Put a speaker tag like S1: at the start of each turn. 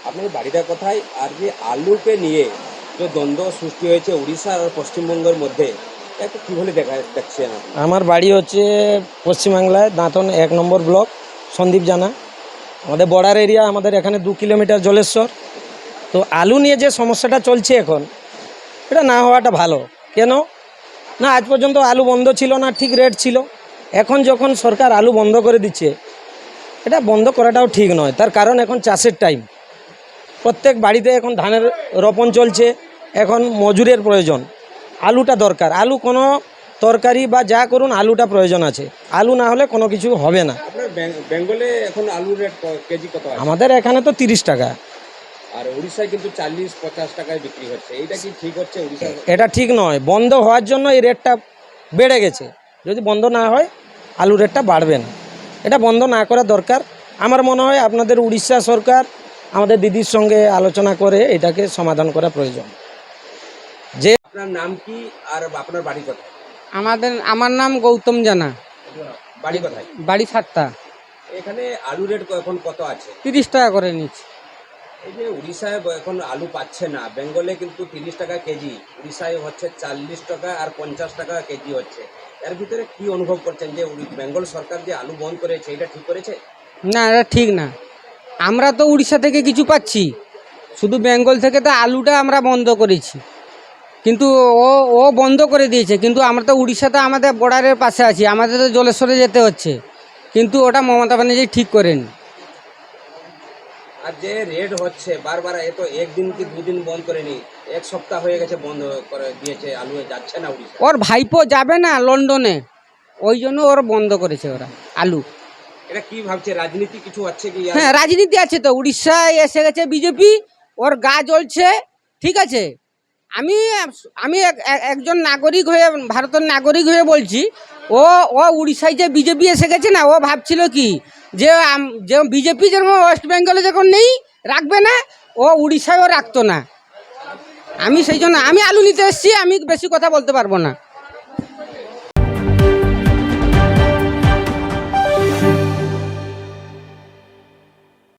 S1: আপনার বাড়িটা কোথায়? আর যে আলুকে নিয়ে যে দ্বন্দ্ব সৃষ্টি হয়েছে উড়িষ্যা আর পশ্চিমবঙ্গের মধ্যে, একটু কীভাবে দেখছেন আপনি?
S2: আমার বাড়ি হচ্ছে পশ্চিমবাংলায় দাঁতন 1 নম্বর ব্লক, সন্দীপ জানা। আমাদের বর্ডার এরিয়া, আমাদের এখানে 2 কিলোমিটার জলেশ্বর। তো আলু নিয়ে যে সমস্যাটা চলছে এখন, এটা না হওয়াটা ভালো। কেন না, আজ পর্যন্ত আলু বন্ধ ছিল না, ঠিক রেট ছিল। এখন যখন সরকার আলু বন্ধ করে দিচ্ছে, এটা বন্ধ করাটাও ঠিক নয়। তার কারণ এখন চাষের টাইম, প্রত্যেক বাড়িতে এখন ধানের রোপণ চলছে, এখন মজুরের প্রয়োজন। আলুটা দরকার, আলু কোনো তরকারি বা যা করুন আলুটা প্রয়োজন আছে। আলু না হলে কোনো কিছু হবে না।
S1: আপনার বেঙ্গলে এখন আলুর রেট কেজি কত আছে?
S2: আমাদের এখানে তো 30 টাকা।
S1: আর উড়িষ্যায় কিন্তু 40-50 টাকায় বিক্রি হচ্ছে। এইটা কি ঠিক হচ্ছে উড়িষ্যা?
S2: এটা ঠিক নয়, বন্ধ হওয়ার জন্য এই রেটটা বেড়ে গেছে। যদি বন্ধ না হয় আলু রেটটা বাড়বে না, এটা বন্ধ না করা দরকার। আমার মনে হয় আপনাদের উড়িষ্যা সরকার আমাদের দিদির সঙ্গে আলোচনা করে এটাকে সমাধান করা প্রয়োজন। যে
S1: আপনার নাম কি আর আপনার বাড়ি কোথায়?
S3: আমার নাম গৌতম জানা,
S1: বাড়ি কোথায়?
S3: বাড়ি 7টা।
S1: এখানে আলু রেট এখন কত আছে?
S3: 30 টাকা করে নিচ্ছি।
S1: এই যে উড়িষ্যায় এখন আলু পাচ্ছে না, বেঙ্গলে কিন্তু 30 টাকা কেজি, উড়িষ্যায় হচ্ছে 40 টাকা আর 50 টাকা কেজি হচ্ছে। এর ভিতরে কি অনুভব করছেন যে বেঙ্গল সরকার যে আলু বন্ধ করেছে, এটা ঠিক করেছে?
S3: না, এটা ঠিক না। আমরা তো উড়িষ্যা থেকে কিছু পাচ্ছি, শুধু বেঙ্গল থেকে তো আলুটা আমরা বন্ধ করেছি। কিন্তু ও ও বন্ধ করে দিয়েছে, কিন্তু আমরা তো উড়িষ্যাতে আমাদের বর্ডারের পাশে আছি, আমাদের তো জলেশ্বরে যেতে হচ্ছে। কিন্তু ওটা মমতা ব্যানার্জি ঠিক করেনি।
S1: আর যে রেট হচ্ছে বারবার, এ তো একদিন কি দুদিন বন্ধ করেনি, এক সপ্তাহ হয়ে গেছে বন্ধ করে দিয়েছে, আলু যাচ্ছে না উড়িষ্যা।
S3: ওর ভাইপো যাবে না লন্ডনে, ওই জন্য ওর বন্ধ করেছে ওরা আলু।
S1: এটা কি ভাবছে, রাজনীতি কিছু আছে কি?
S3: হ্যাঁ, রাজনীতি আছে তো। উড়িষ্যায় এসে গেছে বিজেপি, ওর গা জ্বলছে। ঠিক আছে, আমি আমি একজন নাগরিক হয়ে, ভারতের নাগরিক হয়ে বলছি, ও ও উড়িষ্যায় যে বিজেপি এসে গেছে না, ও ভাবছিল কি যে যে বিজেপি যেরকম ওয়েস্ট বেঙ্গলে যখন নেই রাখবে না, ও উড়িষ্যায়ও রাখতো না। আমি সেই জন্য আমি আলু নিতে এসেছি, আমি বেশি কথা বলতে পারবো না।